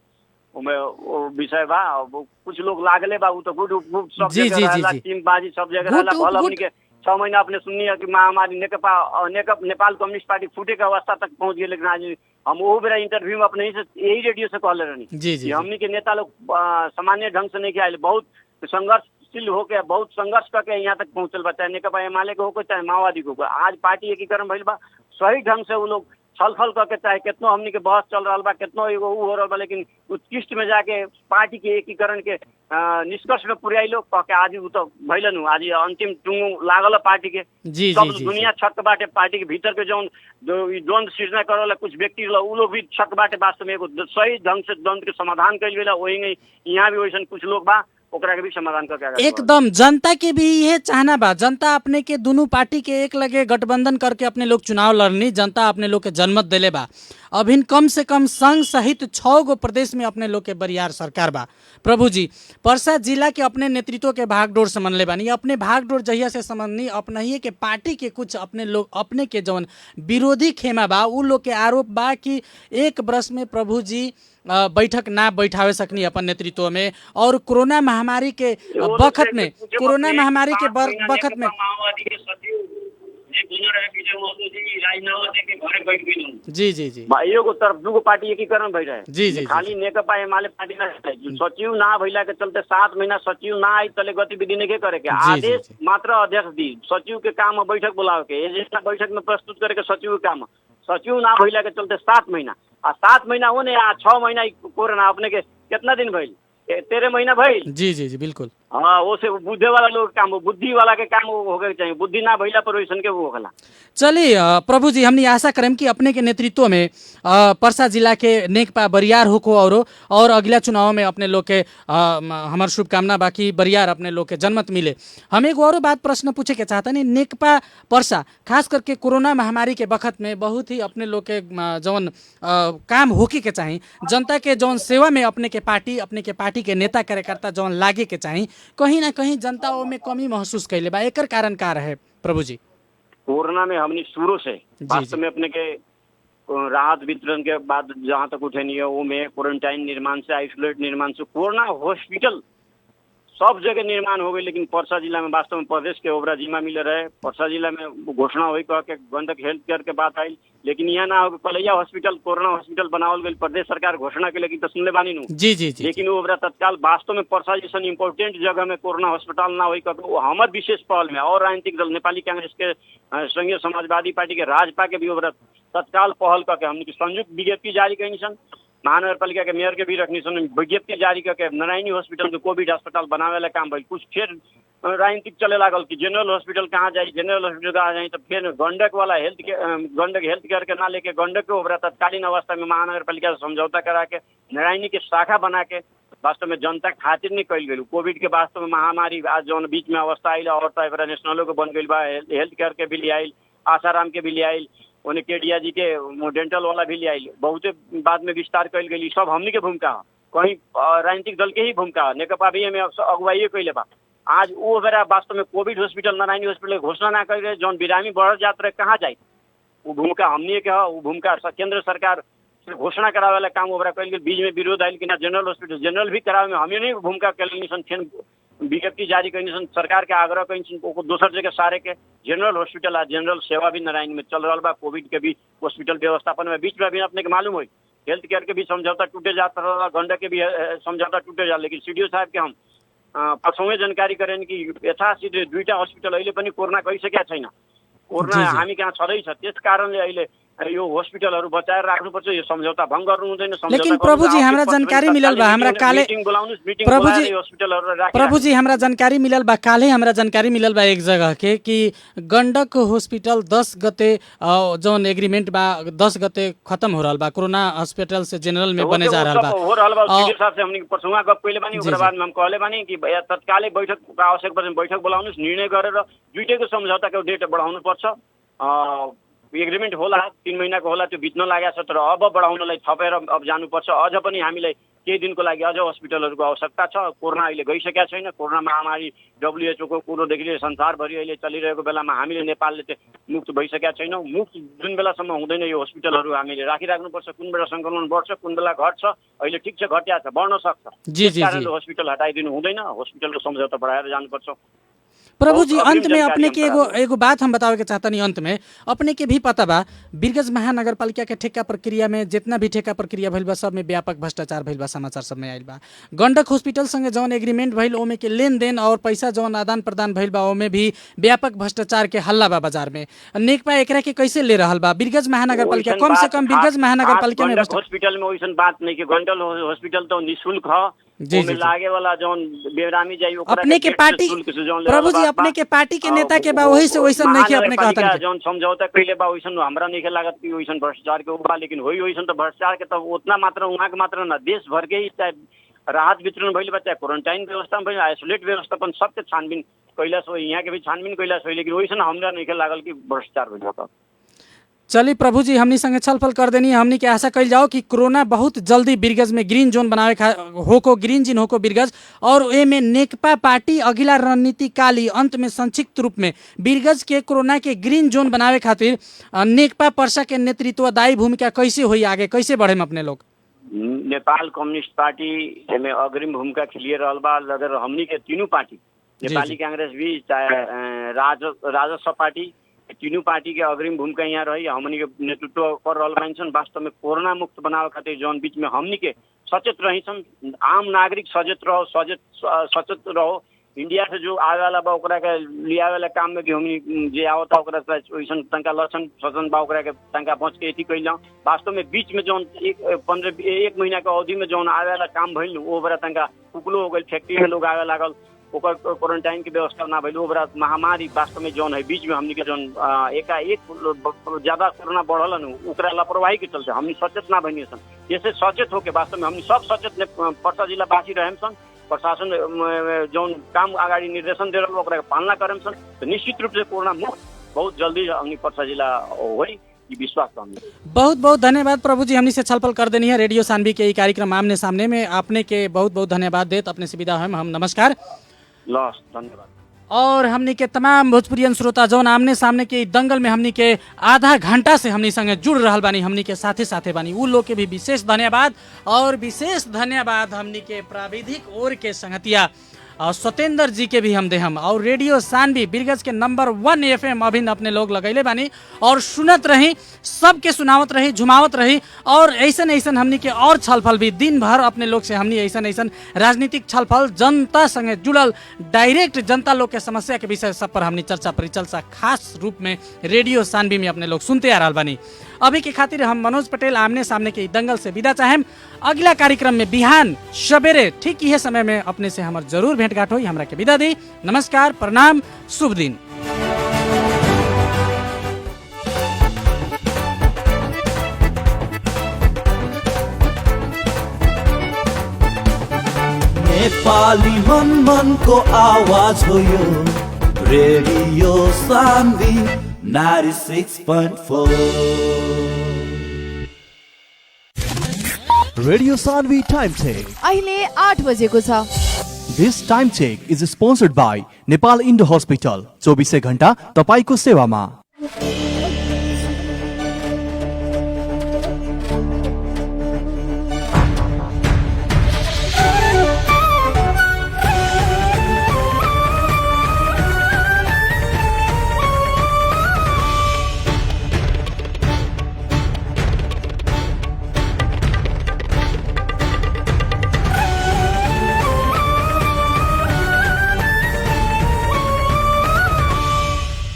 ओमे वो विषय बा। कुछ लोग लागले बा, वो तो गुड सब जगह टीम बाजी सब जगह रहला। भल हमनी के 6 महीना अपने सुननी है कि महामारी नेपाल कम्युनिस्ट पार्टी फूटे के अवस्था तक पहुंच गई। लेकिन आज हम वो बेरा इंटरव्यू में अपने यही रेडियो से कहले रहनी हमनी के नेता लोग सामान्य ढंग से नहीं आये, बहुत संघर्षशील होके, बहुत संघर्ष करके यहाँ तक पहुंचल बा, चाहे नेकपा एमाले के हो चाहे माओवादी को। आज पार्टी एकीकरण भइल बा, सही ढंग से वो लोग छलफल करके, चाहे कितनो हमनी के बहस चल रहा बा, कितनो एगो हो रहा बा, लेकिन उत्कृष्ट में जाके पार्टी के एकीकरण के निष्कर्ष में पुरियाई लोग कह के आज वो तो भइलन आज अंतिम टुंगू लागल पार्टी के। सब दुनिया छक बाटे पार्टी के भीतर के जो द्वंद सृजना करल कुछ व्यक्ति उ लोग भी छक बाटे। वास्तव में एगो सही ढंग से द्वंद के समाधान कइल गेला, वही नहीं यहाँ भी वैसन कुछ लोग बा ओकरा के भी समाधान करके एकदम जनता के भी ये चाहना बा। जनता अपने के दोनों पार्टी के एक लगे गठबंधन करके अपने लोग चुनाव लड़नी, जनता अपने लोग के जनमत दिले बा। अभिन कम से कम संघ सहित 6 गो प्रदेश में अपने लोग के बरियार सरकार बा। प्रभु जी पर्सा जिला के अपने नेतृत्व के भागडोर समझ ले बानी, अपने भागडोर जहिया से समझनी अपने ही के पार्टी के कुछ अपने लोग अपने के जवन विरोधी खेमा बा उ लोग के आरोप बा कि 1 वर्ष में प्रभु जी बैठक ना बैठावे सकनी अपन नेतृत्व में, और कोरोना महामारी के वक्त में जी जी जी एगो तरफ दूगो पार्टी एकीकरण भइल रहे। जी खाली नेकपा एमाले पार्टी ना सचिव ना भइला के चलते 7 महीना सचिव ना आई तले गतिविधि नहीं करे के आदेश मात्र अध्यक्ष दी। सचिव के काम बैठक बुलावे के, एजेंडा बैठक में प्रस्तुत करे के सचिव के काम। सचिव ना भइला के चलते 7 महीना आ 7 महीना होने 6 महीना कोरोना अपने के कितना दिन भइल, 13 महीना भइल। जी जी जी बिल्कुल। हाँ वो से बुद्धे वाला लोग काम हो, बुद्धि वाला के काम होके चाहिए, बुद्धि ना भइला पर वैसन के वो होगा। चलिए प्रभु जी, हमने आशा करें कि अपने के नेतृत्व में पर्सा जिला के नेकपा बरियार होको और अगला चुनाव में अपने लोग के हमार शुभकामना बाकी बरियार अपने लोग के जनमत मिले। हम एक और बात प्रश्न पूछे के चाहते नहीं, नेकपा पर्सा खास करके कोरोना महामारी के वक्त में बहुत ही अपने लोग के जौन काम होके के चाही, जनता के जौन सेवा में अपने के पार्टी के नेता कार्यकर्ता जौन लागे के चाही, कहीं ना कहीं जनता में कमी महसूस कैले बा। एकर कारण का रहे प्रभु जी? कोरोना में हमने शुरू से वास्तव में अपने के राहत वितरण के बाद जहाँ तक उठे नहीं है वो में क्वारंटाइन निर्माण से, आइसोलेट निर्माण से, कोरोना हॉस्पिटल सब जगह निर्माण हो गई। लेकिन पर्सा जिला में वास्तव में प्रदेश के ओबरा जिम्मा मिले रहे, पर्सा जिला में घोषणा हुई कह के गंडक हेल्थ केयर के बात आई, लेकिन यहाँ ना हो कलैया हॉस्पिटल कोरोना हॉस्पिटल बनावल गई, प्रदेश सरकार घोषणा के लेकिन तो सुनले बानी नु। जी जी जी। लेकिन वो ओबरा तत्काल वास्तव में पर्सा जैसा इम्पोर्टेंट जगह में कोरोना हॉस्पिटल ना हुई कह वो हमार विशेष पहल में और राजनीतिक दल नेपाली कांग्रेस के संघीय समाजवादी पार्टी के राजपा के भी ओबरा तत्काल पहल करके हमने संयुक्त विज्ञप्ति जारी करी सन, महानगरपालिका के मेयर के भी रखनी सन, विज्ञप्ति जारी करके नारायणी हॉस्पिटल के कोविड अस्पताल बनावे वाला काम भइल। कुछ फिर राजनीतिक चले लागल कि जनरल हॉस्पिटल कहाँ जाए, जनरल हॉस्पिटल कहाँ जाए, तो फिर गंडक वाला गंडक हेल्थ केयर के ना लेके गंडक के ओबरा तत्कालीन अवस्था में महानगरपालिका से समझौता करा के नारायणी के शाखा बना के वास्तव में जनता खातिर नहीं कल गई। कोविड के वास्तव में महामारी आज जो बीच में अवस्था आई और तो नेशनलों के बन गई बा, हेल्थ केयर के भी ले आई, आसाराम के भी ले आई, उन्हें केडिया जी के डेंटल वाला भी ले आई, बहुते बाद में विस्तार कल गई। सब हमनी के भूमिका कहीं राजनीतिक दल के ही भूमिका नेकपा भी में अगुवाई कैले बा। आज वो बेरा वास्तव में कोविड हॉस्पिटल नारायणी हॉस्पिटल घोषणा ना कर जौन बिरामी बढ़ जात रहे कहाँ जाए, वो भूमिका हमनी के वो भूमिका केंद्र सरकार से घोषणा करावे वाला काम ओबरा कल गई। बीच में विरोध आयल कि ना जनरल हॉस्पिटल जनरल भी करावे में हमें नहीं भूमिका कल विज्ञप्ति जारी करनी सन, सरकार के आग्रह कहीं दोसर जगह सारे के जनरल हॉस्पिटल आ जनरल सेवा भी नारायण में चल रहा बा। कोविड के भी हॉस्पिटल व्यवस्थापन में बीच में अभी अपने के मालूम हुई हेल्थ केयर के भी समझौता टूटे जाता रहा, गंडक के भी समझौता टूटे जा। लेकिन सीडीओ साहब के हम पक्षों में जानकारी करें कि यथाशीघ्र दुईटा हॉस्पिटल अहिले पनि कोरोना गइसकेका छैन, कोरोना हामी कहाँ छँदैछ, त्यस कारणले अहिले यो हॉस्पिटलहरु बचाएर राख्नुपर्छ, यो सम्झौता भंग गर्नु हुँदैन। लेकिन प्रभु जी हमरा जानकारी मिलल बा, हमरा काले प्रभु जी हमरा जानकारी मिलल बा, काले हमरा जानकारी मिलल बा एक जगह के कि गंडक हॉस्पिटल 10 गते जौन एग्रीमेंट बा 10 गते खत्म हो रहल बा, कोरोना हॉस्पिटल से जनरल में बने जा रहल बा। हो रहल बा सीडीओ साहब से हमनी परसुआ गप कइले बानी, ओकरा बाद में हम कहले बानी कि तत्कालै बैठक आवश्यक पर्छ, बैठक बोलाउनुस्, निर्णय गरेर दुईटैको सम्झौताको डेट बढाउनु पर्छ। एग्रीमेंट होला 3 महीना को होला, त्यो बित्न लागेको छ, तर अब बढाउनलाई थपेर अब जानुपर्छ। अझ पनि हामीलाई केही दिनको लागि अझ हस्पिटलहरुको आवश्यकता छ। कोरोना अहिले गइसकेको छैन, कोरोना महामारी WHO को कुरोदेखि लिएर संसारभरि अहिले चलिरहेको बेलामा हामीले नेपालले चाहिँ मुक्त भइसकेका छैनौँ। मुक्त जुन बेलासम्म हुँदैन यो हस्पिटलहरु हामीले राखिराख्नुपर्छ। कुन बेला संक्रमण बढ्छ, कुन बेला घट्छ, अहिले ठिक छ घट्या छ, बढ्न सक्छ, त्यसकारणले हस्पिटल हटाइदिनु हुँदैन, हस्पिटलको सम्झौता बढाएर जानुपर्छ। प्रभु जी अंत में अपने के एगो बात हम बतावे के चाहता नहीं, अंत में अपने के भी पता बा वीरगंज महानगरपालिका के ठेका प्रक्रिया में जितना भी ठेका प्रक्रिया भइल बा सब में व्यापक भ्रष्टाचार भइल बा, समाचार सब में आइल बा। गंडक हॉस्पिटल संगे जौन एग्रीमेंट भइल ओमे के लेन देन और पैसा जौन आदान प्रदान भइल बा ओमे भी व्यापक भ्रष्टाचार के हल्ला बा बाजार में। नेकपा एकरा के कैसे ले रहल बा? वीरगंज महानगरपालिका कम से कम वीरगंज महानगरपालिका में हॉस्पिटल में वैसन बात नहीं कि गंडक हॉस्पिटल तो निःशुल्क है, जी जी लागे वाला जौन बेरामी जाई अपने के पार्टी प्रभु जी अपने के पार्टी के नेता के बा वही से वैसन नहीं के अपने कहता जौन समझौता कइले बा वैसन हमरा नहीं के लागत कि वैसन भ्रष्टाचार के बा। लेकिन होई वैसन तो भ्रष्टाचार के तो उतना मात्र वहां के मात्र ना, देश भर के ही चाहे राहत वितरण भइल बा, चाहे क्वारंटाइन व्यवस्था भइल, आइसोलेट व्यवस्थापन सबके छानबीन कैलाश हो, यहाँ के भी छानबीन कैलाश हो, लेकिन वैसन हमरा नहीं के लागल कि भ्रष्टाचार भइल बा। चलिए प्रभु जी हमनी संगे छलफल कर देनी, हमनी के आशा कल जाओ कि कोरोना बहुत जल्दी वीरगंज में ग्रीन जोन बनावे होको, ग्रीन जिन होको वीरगंज, और ए में नेकपा पार्टी अगिला रणनीति काली अंत में संक्षिप्त रूप में वीरगंज के कोरोना के ग्रीन जोन बनावे खातिर नेकपा पर्सा के नेतृत्वदायी भूमिका कैसे हुई, आगे कैसे बढ़े अपने लोग? नेपाल कम्युनिस्ट पार्टी में अग्रिम भूमिका खेलिए रहल बा। अगर हमनी के तीनों पार्टी नेपाली कांग्रेस भी चाहे राजस्व पार्टी तीनों पार्टी के अग्रिम भूमिका यहाँ रही, हमनी के नेतृत्व कर रहल बानी। वास्तव में कोरोना मुक्त बनावे खातिर जौन बीच में हमनी के सचेत रही सन, आम नागरिक सचेत रहो, इंडिया से जो आवे वाला बा ओकरा के लिया वाला काम में कि हमनी जे आवता ओकरा वैसन तंका लक्षण सजन बा ओकरा के तंका बच के एथी कइल। वास्तव में बीच में जौन 1 महीना के अवधि में जौन आवे वाला काम भइल वो बड़ा तंका कुकलो हो गइल, फैक्ट्री में लोग आवे लागल, ओकर क्वारंटाइन की व्यवस्था ना भइल, ओकरा महामारी वास्तव में जौन है बीच में हमनी के जौन एकाएक ज्यादा कोरोना बढ़ल न, ओकरा लापरवाही के चलते हमनी सचेत ना भइनी सन। जैसे सचेत होके वास्तव में हमनी सब सचेत पर्सा जिला बाँची रहे सन, प्रशासन जौन काम अगाडि निर्देशन दे रहल ओकरा पालना करें सन, तो निश्चित रूप से कोरोना मुक्त बहुत जल्दी हमनी पर्सा जिला होई, ये विश्वास बा हमनी। बहुत बहुत धन्यवाद प्रभु जी, हमनी से छलफल कर देनी है रेडियो सानवी के ई कार्यक्रम आमने सामने में। आपने के बहुत बहुत धन्यवाद देत, अपने से विदा हम नमस्कार। लॉस धन्यवाद। और हमनी के तमाम भोजपुरियन श्रोता जौन आमने सामने के दंगल में हमनी के आधा घंटा से हमनी संगे जुड़ रहल बानी, हमनी के साथे साथे बानी, उ लोग के भी विशेष धन्यवाद। और विशेष धन्यवाद हमनी के प्राविधिक ओर के संगतिया और सत्येंद्र जी के भी हम दे हम। और रेडियो सानवी बिरगज के नंबर 1 FM अभिन अपने लोग लगैले बानी और सुनत रही, सबके सुनावत रही, झुमावत रही। और ऐसन ऐसन हमनी के और छलफल भी दिन भर अपने लोग से हमनी ऐसन ऐसन राजनीतिक छलफल जनता संगे जुड़ल डायरेक्ट जनता लोग के समस्या के विषय सब पर हमनी चर्चा परिचर्चा खास रूप में रेडियो सानवी में अपने लोग सुनते आ रहा बानी। अभी के खातिर हम मनोज पटेल आमने सामने के दंगल से विदा चाहेम। अगला कार्यक्रम में बिहान सवेरे ठीक यह समय में अपने से हमार जरूर भेंटघाट हो। हमरा के विदा दी, नमस्कार, प्रणाम, शुभ दिन। नेपाली मन को आवाज हो यो radio Sanvi 96.4। Radio Sanvi time check अहिले 8 बजेको छ। This time check is sponsored by Nepal Indo hospital, 24 घण्टा तपाईको सेवामा।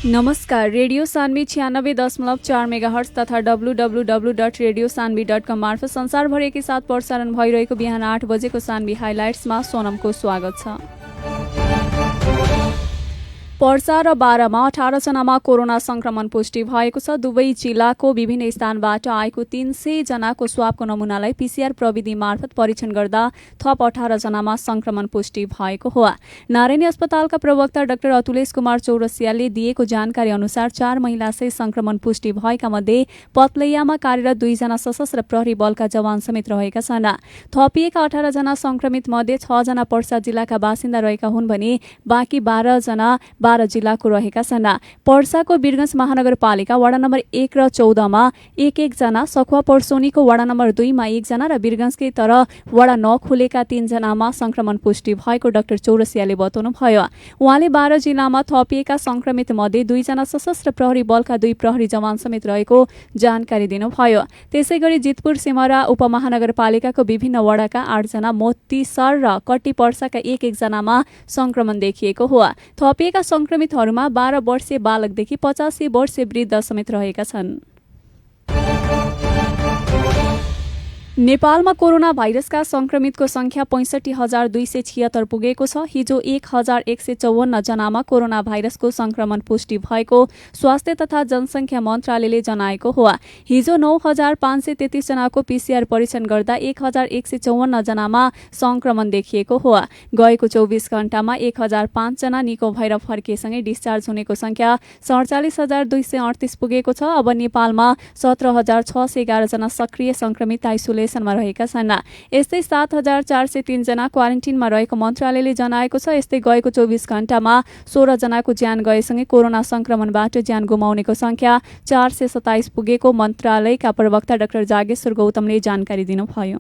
नमस्कार, रेडियो सानवी 96.4 मेगाहर्ट्ज तथा www.radiosanvi.com मार्फत संसारभरि के साथ प्रसारण भइरहेको बिहान 8 बजेको सानवी हाइलाइट्समा सोनमको स्वागत छ। पर्सा र बारामा 18 जनामा कोरोना संक्रमण पुष्टि भएको छ। दुवै जिल्लाको विभिन्न स्थानबाट आएको 300 जनाको स्वाबको नमुनालाई पीसीआर प्रविधि मार्फत परीक्षण गर्दा थप 18 जनामा संक्रमण पुष्टि भएको हो। नारायणी अस्पतालका प्रवक्ता डाक्टर अतुलेश कुमार चौरसियाले दिएको जानकारी अनुसार 4 महिला से संक्रमण पुष्टि भएका मध्ये पतलैयामा कार्यरत 2 जना सशस्त्र प्रहरी बलका जवान समेत रहेका छन्। थपिएका 18 जना संक्रमित मध्ये 6 जना पर्सा जिल्लाका बासिन्दा रहेका हुन् भने बाँकी 12 जना 12 जिल्लाको रहेका छन्। पर्साको वीरगञ्ज महानगरपालिका वडा नम्बर 1 र 14 मा 1-1 जना, सखुवा पर्सोनीको वडा नम्बर 2 मा 1 जना र वीरगञ्जकै तर वडा नखुलेका 3 जनामा संक्रमण पुष्टि भएको डाक्टर चौरसियाले बताउनुभयो। उहाँले 12 जिल्लामा थपिएका संक्रमित मध्ये 2 जना सशस्त्र प्रहरी बलका 2 प्रहरी जवान समेत रहेको जानकारी दिनुभयो। त्यसैगरी जितपुर सिमरा उपमहानगरपालिकाको विभिन्न वडाका 8 जना, मोतीसर र कट्टी पर्साका 1-1 जनामा संक्रमण देखिएको हो। थपिएका संक्रमितहरूमा 12 वर्षीय बालकदेखि 85 वर्षीय वृद्ध समेत रहेका छन्। नेपालमा कोरोना भाइरसका संक्रमितको संख्या 65,276 पुगेको छ। हिजो 1,154 जनामा कोरोना भाइरसको संक्रमण पुष्टि भएको स्वास्थ्य तथा जनसंख्या मन्त्रालयले जनाएको हो। हिजो 9,533 जनाको पीसीआर परीक्षण गर्दा 1,154 जनामा संक्रमण देखिएको हो। गएको 24 घण्टामा 1,005 जना निको भएर फर्किएसँगै डिस्चार्ज हुनेको संख्या 47,238 पुगेको छ। अब नेपालमा 17,611 जना सक्रिय संक्रमित आइसोलेसनमा रहेका छन्। यस्तै 7,403 जना क्वारेन्टिनमा रहेको मन्त्रालयले जनाएको छ। यस्तै गएको 24 घण्टामा 16 जनाको ज्यान गएसँगै कोरोना संक्रमणबाट ज्यान गुमाउनेको संख्या 427 पुगेको मन्त्रालयका प्रवक्ता डाक्टर जागेश्वर गौतमले जानकारी दिनुभयो।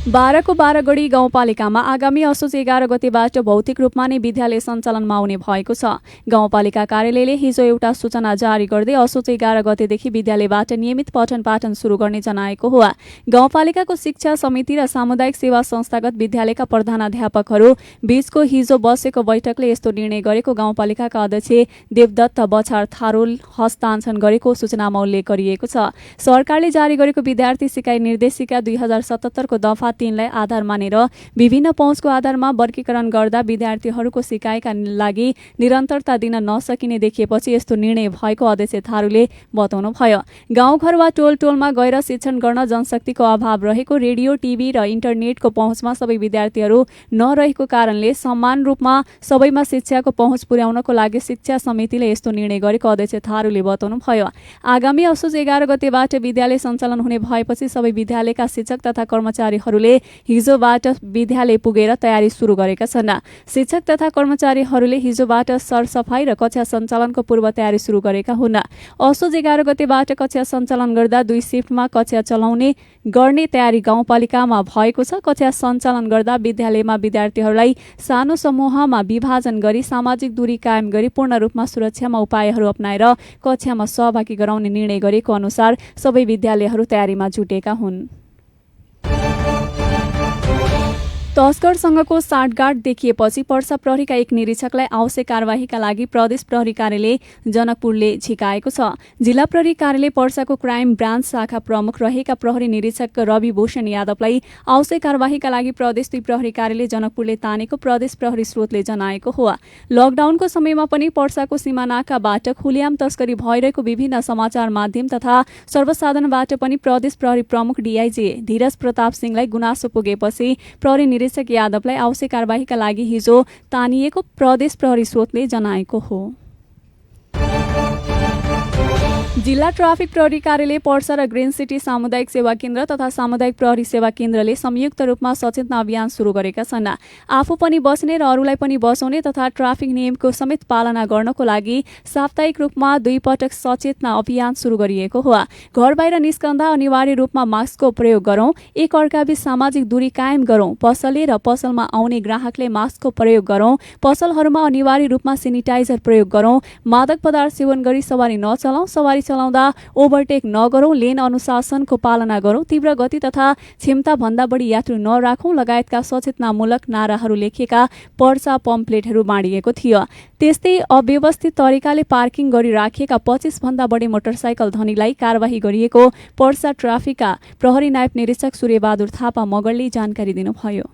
बाराको बारागढी गाउँपालिकामा आगामी असोज 11 गतेबाट भौतिक रूपमा नै विद्यालय सञ्चालनमा आउने भएको छ। गाउँपालिका कार्यालयले हिजो एउटा सूचना जारी गर्दै असोज 11 गतेदेखि विद्यालयबाट नियमित पठन पाठन सुरु गर्ने जनाएको हो। गाउँपालिकाको शिक्षा समिति र सामुदायिक सेवा संस्थागत विद्यालयका प्रधानाध्यापकहरू बीचको हिजो बसेको बैठकले यस्तो निर्णय गरेको गाउँपालिकाका अध्यक्ष देवदत्त बछार थारूल हस्तान्तरण गरेको सूचनामा उल्लेख गरिएको छ। सरकारले जारी गरेको विद्यार्थी सिकाइ निर्देशिका 2077 को दफा तिनलाई आधार मानेर विभिन्न पहुँचको आधारमा वर्गीकरण गर्दा विद्यार्थीहरूको सिकाइका लागि निरन्तरता दिन नसकिने देखिएपछि यस्तो निर्णय भएको अध्यक्ष थारूले बताउनुभयो। गाउँघर वा टोलमा गएर शिक्षण गर्न जनशक्तिको अभाव रहेको, रेडियो, टिभी र इन्टरनेटको पहुँचमा सबै विद्यार्थीहरू नरहेको कारणले समान रूपमा सबैमा शिक्षाको पहुँच पुर्याउनको लागि शिक्षा समितिले यस्तो निर्णय गरेको अध्यक्ष थारूले बताउनुभयो। आगामी असोज 11 गतेबाट विद्यालय सञ्चालन हुने भएपछि सबै विद्यालयका शिक्षक तथा कर्मचारीहरूले हिजोबाट विद्यालय पुगेर तयारी सुरु गरेका छन्। शिक्षक तथा कर्मचारीहरूले हिजोबाट सरसफाई र कक्षा सञ्चालनको पूर्व तयारी सुरु गरेका हुन्। असोज 11 गतेबाट कक्षा सञ्चालन गर्दा 2 शिफ्टमा कक्षा चलाउने गर्ने तयारी गाउँपालिकामा भएको छ। कक्षा सञ्चालन गर्दा विद्यालयमा विद्यार्थीहरूलाई सानो समूहमा विभाजन गरी सामाजिक दूरी कायम गरी पूर्ण रूपमा सुरक्षामा उपायहरू अपनाएर कक्षामा सहभागी गराउने निर्णय गरेको अनुसार सबै विद्यालयहरू तयारीमा जुटेका हुन्। तस्करसँगको साँठगाँठ देखिएपछि पर्सा प्रहरीका एक निरीक्षकलाई आवश्यक कार्यवाहीका लागि प्रदेश प्रहरी कार्यालय जनकपुरले झिकाएको छ। जिल्ला प्रहरी कार्यालय पर्साको क्राइम ब्रान्च शाखा प्रमुख रहेका प्रहरी निरीक्षक रवि भूषण यादवलाई आवश्यक कार्यवाहीका लागि प्रदेश 2 प्रहरी कार्यालय जनकपुरले तानेको प्रदेश प्रहरी स्रोतले जनाएको हो। लकडाउनको समयमा पनि पर्साको सीमानाकाबाट खुल्याम तस्करी भइरहेको विभिन्न समाचार माध्यम तथा सर्वसाधारणबाट पनि प्रदेश प्रहरी प्रमुख डीआईजी धीरज प्रताप सिंहलाई गुनासो पुगेपछि प्रहरी निरीक्षक यादवलाई आवश्यक कार्यवाहीका लागि हिजो तानिएको प्रदेश प्रहरी स्रोतले जनाएको हो। जिल्ला ट्राफिक प्रहरी कार्यालय पर्सा र ग्रिन सिटी सामुदायिक सेवा केन्द्र तथा सामुदायिक प्रहरी सेवा केन्द्रले संयुक्त रूपमा सचेतना अभियान सुरु गरेका छन्। आफू पनि बस्ने र अरूलाई पनि बसाउने तथा ट्राफिक नियमको समेत पालना गर्नको लागि साप्ताहिक रूपमा 2 पटक सचेतना अभियान सुरु गरिएको हो। घर बाहिर निस्कँदा अनिवार्य रूपमा मास्कको प्रयोग गरौं, एक अर्काबीच सामाजिक दूरी कायम गरौं, पसलले र पसलमा आउने ग्राहकले मास्कको प्रयोग गरौं, पसलहरूमा अनिवार्य रूपमा सेनिटाइजर प्रयोग गरौं, मादक पदार्थ सेवन गरी सवारी नचलाऊ, सवारी चलाउँदा ओभरटेक नगरौं, लेन अनुशासनको पालना गरौं, तीव्र गति तथा क्षमता भन्दा बढी यात्रु नराखौं लगायतका सचेतनामूलक नाराहरू लेखिएका पर्चा पम्पलेटहरू बाँडिएको थियो। त्यस्तै अव्यवस्थित तरिकाले पार्किङ गरी राखिएका 25 भन्दा बढी मोटरसाइकल धनीलाई कारवाही गरिएको पर्सा ट्राफिकका प्रहरी नायब निरीक्षक सूर्यबहादुर थापा मगरले जानकारी दिनुभयो।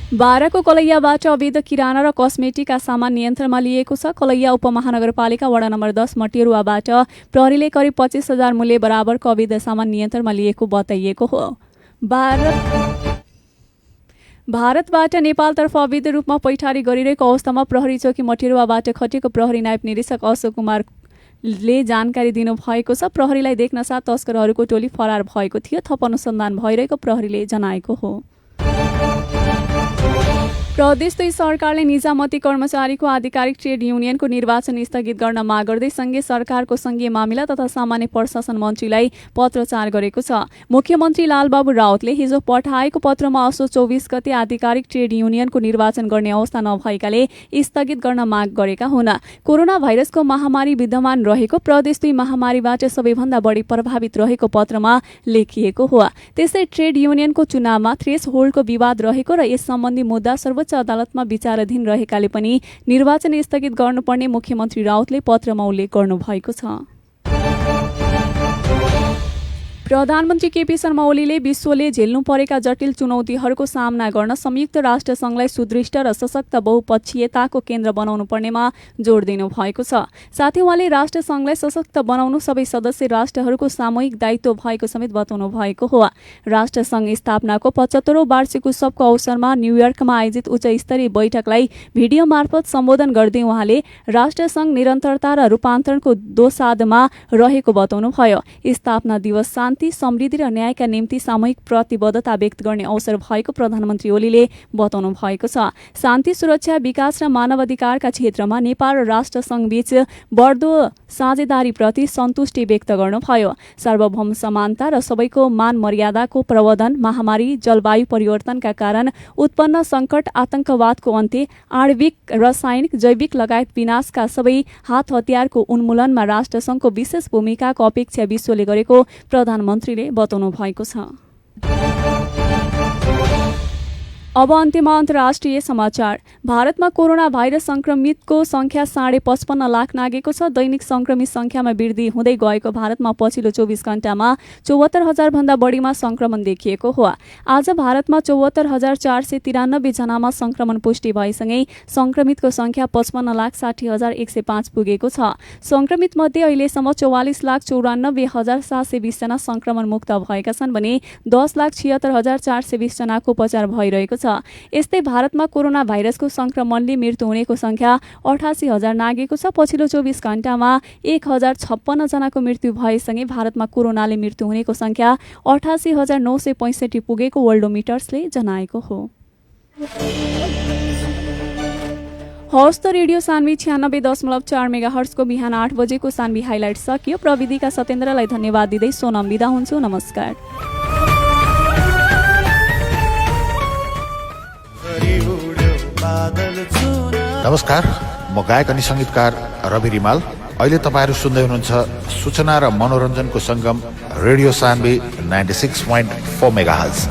बाराको कलैयाबाट अवैध किराना र कस्मेटिकका सामान नियन्त्रणमा लिएको छ। कलैया उपमहानगरपालिका वडा नम्बर 10 मटेरुवाबाट प्रहरीले करिब 25,000 मूल्य बराबरको अवैध सामान नियन्त्रणमा लिएको बताइएको हो। भारतबाट नेपालतर्फ अवैध रूपमा पैठारी गरिरहेको अवस्थामा प्रहरी चौकी मटेरुवाबाट खटेको प्रहरी नायब निरीक्षक अशोक कुमारले जानकारी दिनुभएको छ। प्रहरीलाई देख्न साथ तस्करहरूको टोली फरार भएको थियो। थप अनुसन्धान भइरहेको प्रहरीले जनाएको हो। प्रदेश 2 सरकारले निजामती कर्मचारीको आधिकारिक ट्रेड युनियनको निर्वाचन स्थगित गर्न माग गर्दै संघीय सरकारको संघीय मामिला तथा सामान्य प्रशासन मन्त्रीलाई पत्रचार गरेको छ। मुख्यमन्त्री लालबाबु राउतले हिजो पठाएको पत्रमा असोज 24 गते आधिकारिक ट्रेड युनियनको निर्वाचन गर्ने अवस्था नभएकाले स्थगित गर्न माग गरेका हुन्। कोरोना भाइरसको महामारी विद्यमान रहेको प्रदेश 2 महामारीबाट सबैभन्दा बढी प्रभावित रहेको पत्रमा लेखिएको हो। त्यसै ट्रेड युनियनको चुनावमा थ्रेस होल्डको विवाद रहेको र यस सम्बन्धी मुद्दा सर्वोच्च अदालतमा विचाराधीन रहेकाले पनि निर्वाचन स्थगित गर्नुपर्ने मुख्यमन्त्री राउतले पत्रमा उल्लेख गर्नुभएको छ। प्रधानमन्त्री केपी शर्मा ओलीले विश्वले झेल्नु परेका जटिल चुनौतीहरूको सामना गर्न संयुक्त राष्ट्र संघलाई सुदृढ र सशक्त बहुपक्षीयताको केन्द्र बनाउनु पर्नेमा जोड दिनु भएको छ। साथै उहाँले राष्ट्र संघलाई सशक्त बनाउनु सबै सदस्य राष्ट्रहरूको सामूहिक दायित्व भएको समेत बताउनु भएको हो। राष्ट्र संघ स्थापनाको 75औं वार्षिक उत्सवको अवसरमा न्युयोर्कमा आयोजित उच्च स्तरीय बैठकलाई भिडियो मार्फत सम्बोधन गर्दै उहाँले राष्ट्र संघ निरन्तरता र रूपान्तरणको दोसाधमा रहेको बताउनुभयो। स्थापना दिवस शान्ति, समृद्धि र न्यायका निम्ति सामूहिक प्रतिबद्धता व्यक्त गर्ने अवसर भएको प्रधानमन्त्री ओलीले बताउनु भएको छ। शान्ति, सुरक्षा, विकास र मानव अधिकारका क्षेत्रमा नेपाल र राष्ट्र संघ बीच बढ्दो साझेदारीप्रति सन्तुष्टि व्यक्त गर्नुभयो। सार्वभौम समानता र सबैको मान मर्यादाको प्रवर्धन, महामारी, जलवायु परिवर्तनका कारण उत्पन्न संकट, आतंकवादको अन्त्य, आणविक, रासायनिक, जैविक लगायत विनाशका सबै हात हतियारको उन्मूलनमा राष्ट्र संघको विशेष भूमिकाको अपेक्षा विश्वले गरेको प्रधानमन्त्रीले बताउनु भएको छ। अब अन्त्यमा अन्तर्राष्ट्रिय समाचार। भारतमा कोरोना भाइरस संक्रमितको संख्या 55.5 लाख नागेको छ। दैनिक संक्रमित संख्यामा वृद्धि हुँदै गएको भारतमा पछिल्लो 24 घण्टामा 74,000 भन्दा बढीमा संक्रमण देखिएको हो। आज भारतमा 74,493 जनामा संक्रमण पुष्टि भएसँगै संक्रमितको संख्या 55,60,105 पुगेको छ। संक्रमित मध्ये अहिलेसम्म 44,94,720 जना संक्रमण मुक्त भएका छन् भने 10,76,420 जनाको उपचार भइरहेको छ। यस्तै भारतमा कोरोना भाइरसको संक्रमणले मृत्यु हुनेको संख्या 88,000 नागेको छ। पछिल्लो 24 घण्टामा 1,056 जनाको मृत्यु भएसँगै भारतमा कोरोनाले मृत्यु हुनेको संख्या 88,965 पुगेको वर्ल्डोमिटर्सले जनाएको हो। हवस् त रेडियो सान्वी 96.4 मेगाहर्ट्जको बिहान 8 बजेको सान्वी हाइलाइट सकियो। प्रविधिका सत्येन्द्रलाई धन्यवाद दिँदै सोनम बिदा हुन्छु। नमस्कार। नमस्कार, म गायक अनि संगीतकार रवि रिमाल। अहिले तपाईहरु सुन्दै हुनुहुन्छ सूचना र मनोरञ्जनको संगम रेडियो सान्वी 96.4 मेगाहर्ट्ज।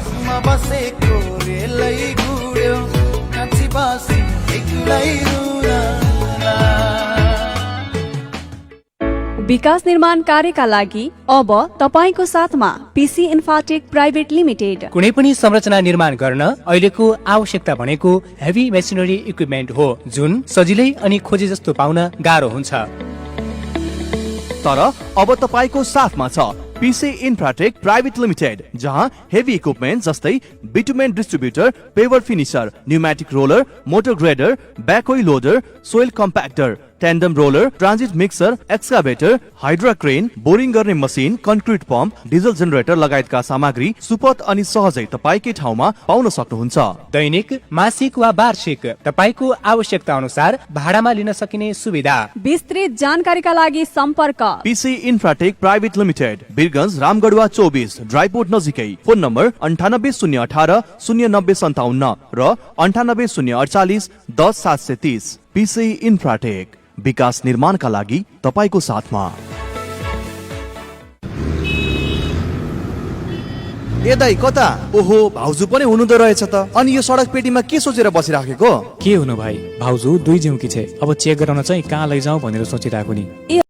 विकास निर्माण कार्यका लागि अब तपाईको साथमा पीसी इन्फाटेक प्राइभेट लिमिटेड। कुनै पनि संरचना निर्माण गर्न अहिलेको आवश्यकता भनेको हेभी मेसिनरी इक्विपमेन्ट हो, जुन सजिलै अनि खोजे जस्तो पाउन गाह्रो हुन्छ। तर अब तपाईको साथमा छ पीसी इन्फ्राटेक प्राइभेट लिमिटेड, जहाँ हेभी इक्विपमेन्ट जस्तै bitumen distributor, paver finisher, pneumatic roller, motor grader, backhoe loader, soil compactor, tandem roller, transit mixer, excavator, hydra crane, boring गर्ने machine, concrete pump, diesel generator लगायतका सामग्री सुपथ अनि सहजै तपाईकै ठाउँमा पाउन सक्नुहुन्छ। दैनिक, मासिक वा वार्षिक तपाईको आवश्यकता अनुसार भाडामा लिन सकिने सुविधा। विस्तृत जानकारीका लागि सम्पर्क पीसी Infratech private limited, Birgunj रामगढवा 24, dry port नजिकै। फोन नम्बर 980118 0957 र 980148 10730। पीसी इन्फ्राटेक, विकास निर्माणका लागि तपाईको साथमा। ए दाइ कता? ओहो, भाउजू पनि हुनुहुँदो रहेछ त। अनि यो सडक पेटीमा के सोचेर बसिराखेको? के हुनु भाइ, भाउजू दुई जिउकी छे। अब चेक गराउन चाहिँ कहाँ लैजाउँ भनेर सोचिरहेको नि।